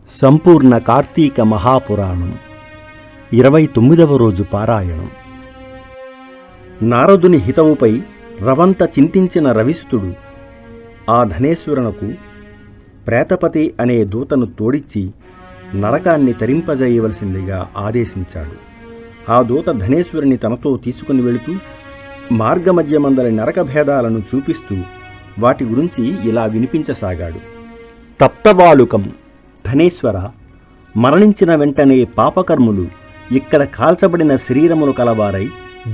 సంపూర్ణ కార్తీక మహాపురాణం 29వ రోజు పారాయణం. నారదుని హితముపై రవంత చింతించిన రవిసుతుడు ఆ ధనేశ్వరునకు ప్రేతపతి అనే దూతను తోడిచ్చి నరకాన్ని తరింపజేయవలసిందిగా ఆదేశించాడు. ఆ దూత ధనేశ్వరుని తనతో తీసుకుని వెళుతూ మార్గమధ్యమందలి నరకభేదాలను చూపిస్తూ వాటి గురించి ఇలా వినిపించసాగాడు. తప్తవాలుకం, ధనేశ్వర, మరణించిన వెంటనే పాపకర్ములు ఇక్కడ కాల్చబడిన శరీరములు కలవారై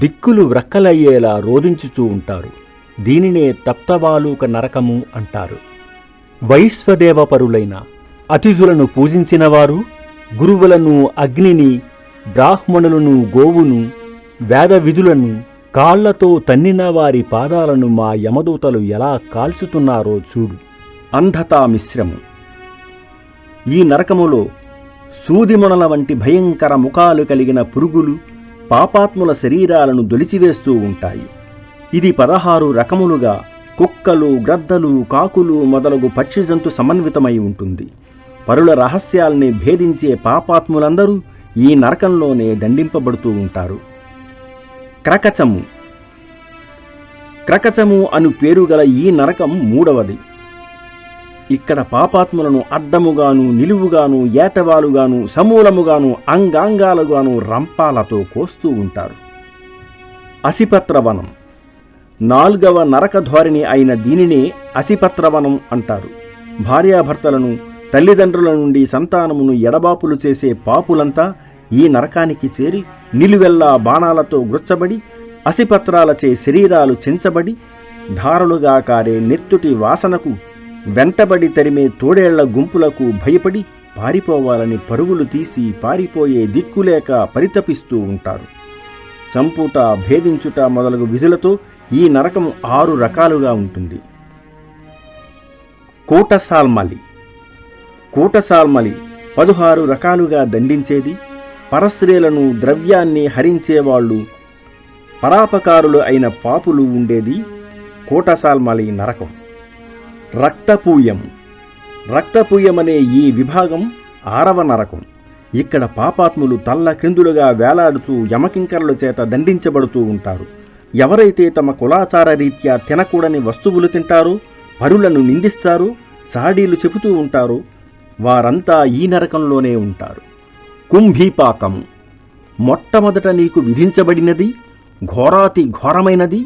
దిక్కులు వ్రక్కలయ్యేలా రోదించుచూ ఉంటారు. దీనినే తప్తవాలుక నరకము అంటారు. వైశ్వదేవపరులైన అతిథులను పూజించినవారు గురువులను, అగ్నిని, బ్రాహ్మణులను, గోవును, వేద విధులను కాళ్లతో తన్నిన వారి పాదాలను మా యమదూతలు ఎలా కాల్చుతున్నారో చూడు. అంధతా మిశ్రము. ఈ నరకములో సూదిమొనల వంటి భయంకర ముఖాలు కలిగిన పురుగులు పాపాత్ముల శరీరాలను దొలిచివేస్తూ ఉంటాయి. ఇది 16 రకములుగా కుక్కలు, గ్రద్దలు, కాకులు మొదలగు పక్షిజంతు సమన్వితమై ఉంటుంది. పరుల రహస్యాల్ని భేదించే పాపాత్ములందరూ ఈ నరకంలోనే దండింపబడుతూ ఉంటారు. క్రకచము. క్రకచము అను పేరుగల ఈ నరకం 3వది. ఇక్కడ పాపాత్ములను అడ్డముగాను, నిలువుగాను, ఏటవాలుగాను, సమూలముగాను, అంగాంగాలుగాను రంపాలతో కోస్తూ ఉంటారు. అసిపత్రవనం. 4వ నరకధోరణి అయిన దీనినే అసిపత్రవనం అంటారు. భార్యాభర్తలను, తల్లిదండ్రుల నుండి సంతానమును ఎడబాపులు చేసే పాపులంతా ఈ నరకానికి చేరి నిలువెల్లా బాణాలతో గుచ్చబడి అసిపత్రాలచే శరీరాలు చెంచబడి ధారలుగా కారే నెత్తుటి వాసనకు వెంటబడి తరిమే తోడేళ్ల గుంపులకు భయపడి పారిపోవాలని పరుగులు తీసి పారిపోయే దిక్కులేక పరితపిస్తూ ఉంటారు. చంపుట, భేదించుట మొదలగు విధులతో ఈ నరకం 6 రకాలుగా ఉంటుంది. కూటసాల్మలి. కూటసాల్మలి 16 రకాలుగా దండించేది. పరస్త్రీలను, ద్రవ్యాన్ని హరించేవాళ్లు, పరాపకారులు అయిన పాపులు ఉండేది కూటసాల్మలి నరకం. రక్తపూయం. రక్తపూయమనే ఈ విభాగం 6వ నరకం. ఇక్కడ పాపాత్ములు తల్ల క్రిందులుగా వేలాడుతూ యమకింకరుల చేత దండించబడుతూ ఉంటారు. ఎవరైతే తమ కులాచార రీత్యా తినకూడని వస్తువులు తింటారో, పరులను నిందిస్తారో, సాడీలు చెబుతూ ఉంటారో వారంతా ఈ నరకంలోనే ఉంటారు. కుంభీపాకం. మొట్టమొదట నీకు విధించబడినది ఘోరాతి ఘోరమైనది,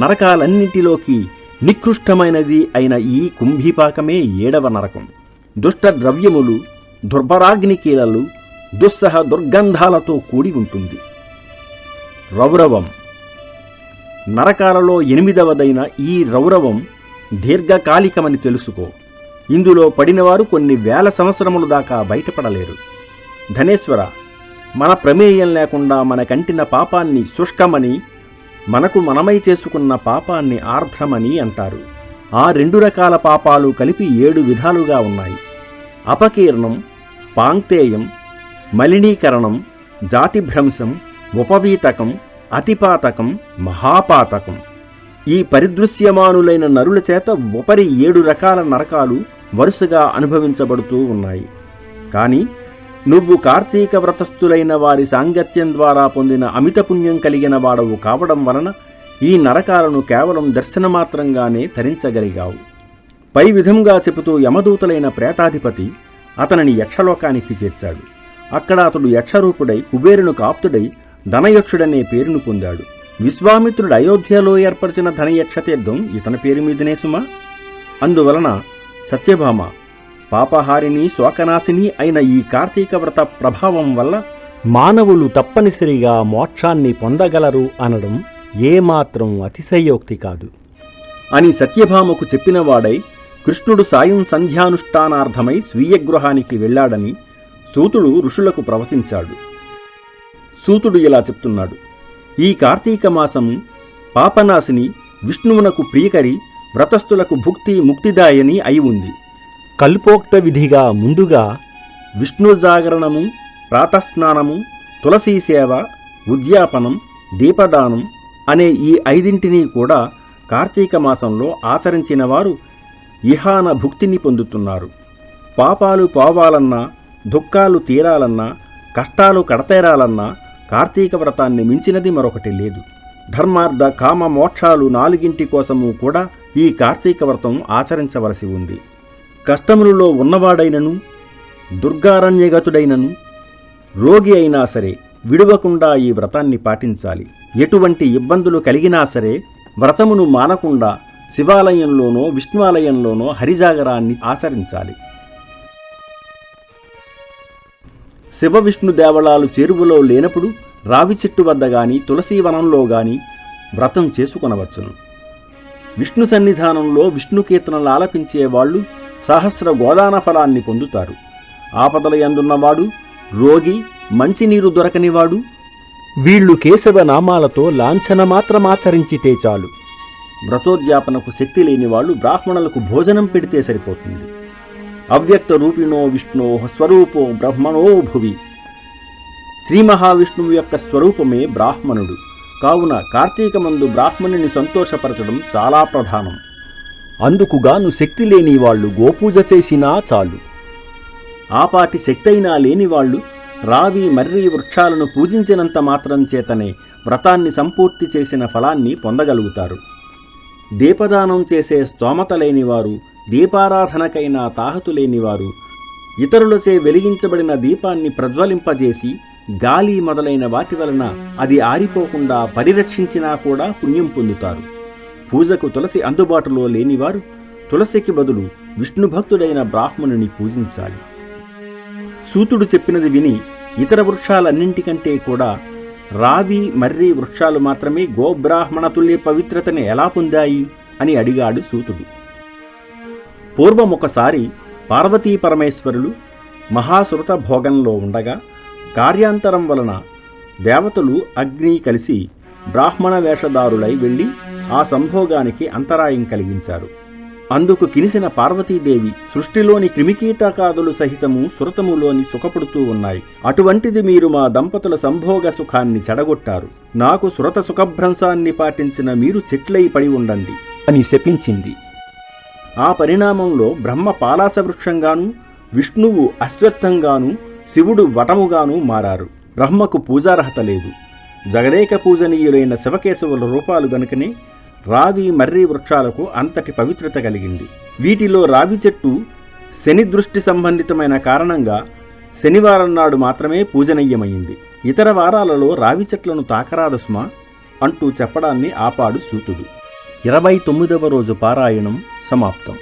నరకాలన్నింటిలోకి నికృష్టమైనది అయిన ఈ కుంభీపాకమే 7వ నరకం. దుష్ట ద్రవ్యములు, దుర్భరాగ్నికీలలు, దుస్సహ దుర్గంధాలతో కూడి ఉంటుంది. రౌరవం. నరకాలలో 8వదైన ఈ రౌరవం దీర్ఘకాలికమని తెలుసుకో. ఇందులో పడినవారు కొన్ని వేల సంవత్సరముల దాకా బయటపడలేరు. ధనేశ్వర, మన ప్రమేయం లేకుండా మనకంటిన పాపాన్ని శుష్కమని, మనకు మనమై చేసుకున్న పాపాన్ని ఆర్ద్రమని అంటారు. ఆ 2 రకాల పాపాలు కలిపి 7 విధాలుగా ఉన్నాయి. అపకీర్ణం, పాంక్తేయం, మలినీకరణం, జాతిభ్రంశం, ఉపవీతకం, అతిపాతకం, మహాపాతకం. ఈ పరిదృశ్యమానులైన నరుల చేత ఉపరి 7 రకాల నరకాలు వరుసగా అనుభవించబడుతూ ఉన్నాయి. కానీ నువ్వు కార్తీక వ్రతస్థులైన వారి సాంగత్యం ద్వారా పొందిన అమిత పుణ్యం కలిగిన వాడవు కావడం వలన ఈ నరకాలను కేవలం దర్శనమాత్రంగానే తరించగలిగావు. పై విధంగా చెబుతూ యమదూతలైన ప్రేతాధిపతి అతనిని యక్షలోకానికి చేర్చాడు. అక్కడ అతడు యక్షరూపుడై కుబేరును కాప్తుడై ధనయక్షుడనే పేరును పొందాడు. విశ్వామిత్రుడు అయోధ్యలో ఏర్పరిచిన ధనయక్ష తీర్థం ఇతని పేరు మీదనే సుమా. అందువలన సత్యభామ, పాపహారిణి, శోకనాశిని అయిన ఈ కార్తీక వ్రత ప్రభావం వల్ల మానవులు తప్పనిసరిగా మోక్షాన్ని పొందగలరు అనడం ఏమాత్రం అతిశయోక్తి కాదు అని సత్యభామకు చెప్పినవాడై కృష్ణుడు సాయం సంధ్యానుష్ఠానార్థమై స్వీయ గృహానికి వెళ్ళాడని సూతుడు ఋషులకు ప్రవచించాడు. సూతుడు ఇలా చెప్తున్నాడు: ఈ కార్తీక మాసం పాపనాశిని, విష్ణువునకు ప్రియకరి, వ్రతస్థులకు భుక్తి ముక్తిదాయని అయి ఉంది. కల్పోక్త విధిగా ముందుగా విష్ణు జాగరణము, ప్రాతస్నానము, తులసీ సేవ, ఉద్యాపనం, దీపదానం అనే ఈ 5 కూడా కార్తీక మాసంలో ఆచరించిన వారు ఇహాన భుక్తిని పొందుతున్నారు. పాపాలు పోవాలన్నా దుఃఖాలు తీరాలన్నా, కష్టాలు కడతేరాలన్నా కార్తీక వ్రతాన్ని మించినది మరొకటి లేదు. ధర్మార్థ కామ మోక్షాలు 4 కోసము కూడా ఈ కార్తీక వ్రతం ఆచరించవలసి ఉంది. కష్టములలో ఉన్నవాడైనను, దుర్గారణ్యగతుడైనను, రోగి అయినా సరే విడువకుండా ఈ వ్రతాన్ని పాటించాలి. ఎటువంటి ఇబ్బందులు కలిగినా సరే వ్రతమును మానకుండా శివాలయంలోనో విష్ణువాలయంలోనో హరిజాగరాన్ని ఆచరించాలి. శివ విష్ణు దేవళాలు చేరువలో లేనప్పుడు రావి చెట్టు వద్ద గాని తులసీవనంలో గాని వ్రతం చేసుకొనవచ్చును. విష్ణు సన్నిధానంలో విష్ణు కీర్తనలు ఆలపించేవాళ్లు సహస్ర గోదాన ఫలాన్ని పొందుతారు. ఆపదల యందున్నవాడు, రోగి, మంచినీరు దొరకనివాడు వీళ్లు కేశవ నామాలతో లాంఛనమాత్రమాచరించితే చాలు. వ్రతోద్యాపనకు శక్తి లేనివాళ్లు బ్రాహ్మణులకు భోజనం పెడితే సరిపోతుంది. అవ్యక్త రూపిణో విష్ణో స్వరూపో బ్రహ్మణో భువి. శ్రీ మహావిష్ణువు యొక్క స్వరూపమే బ్రాహ్మణుడు. కావున కార్తీకమందు బ్రాహ్మణుని సంతోషపరచడం చాలా ప్రధానం. అందుకుగాను శక్తి లేని వాళ్ళు గోపూజ చేసినా చాలు. ఆపాటి శక్తైనా లేనివాళ్లు రావి మర్రి వృక్షాలను పూజించినంత మాత్రం చేతనే వ్రతాన్ని సంపూర్తి చేసిన ఫలాన్ని పొందగలుగుతారు. దీపదానం చేసే స్తోమత లేనివారు, దీపారాధనకైనా తాహతు లేనివారు ఇతరులచే వెలిగించబడిన దీపాన్ని ప్రజ్వలింపజేసి గాలి మొదలైన వాటి వలన అది ఆరిపోకుండా పరిరక్షించినా కూడా పుణ్యం పొందుతారు. పూజకు తులసి అందుబాటులో లేనివారు తులసికి బదులు విష్ణుభక్తుడైన బ్రాహ్మణుని పూజించాలి. సూతుడు చెప్పినది విని ఇతర వృక్షాలన్నింటికంటే కూడా రావి మర్రి వృక్షాలు మాత్రమే గోబ్రాహ్మణ తుల్య పవిత్రతని ఎలా పొందాయి అని అడిగాడు సూతుడు. పూర్వం ఒకసారి పార్వతీ పరమేశ్వరులు మహాసురత భోగంలో ఉండగా కార్యాంతరం వలన దేవతలు అగ్ని కలిసి బ్రాహ్మణ వేషధారులై వెళ్లి ఆ సంభోగానికి అంతరాయం కలిగించారు. అందుకు కినిసిన పార్వతీదేవి సృష్టిలోని క్రిమికీటకాదులు సహితము సురతములోని సుఖపడుతూ ఉన్నాయి. అటువంటిది మీరు మా దంపతుల సంభోగ సుఖాన్ని చెడగొట్టారు. నాకు సురత సుఖభ్రంశాన్ని పాటించిన మీరు చెట్లై పడి ఉండండి అని శపించింది. ఆ పరిణామంలో బ్రహ్మ పాలాస వృక్షంగాను, విష్ణువు అశ్వత్థంగాను, శివుడు వటముగాను మారారు. బ్రహ్మకు పూజార్హత లేదు. జగదేక పూజనీయులైన శివకేశవుల రూపాలు గనుకనే రావి మర్రి వృక్షాలకు అంతటి పవిత్రత కలిగింది. వీటిలో రావి చెట్టు శని దృష్టి సంబంధితమైన కారణంగా శనివారం నాడు మాత్రమే పూజనీయమైంది. ఇతర వారాలలో రావి చెట్లను తాకరాదు సుమా అంటూ చెప్పడాన్ని ఆపాడు సూతుడు. 29వ రోజు పారాయణం సమాప్తం.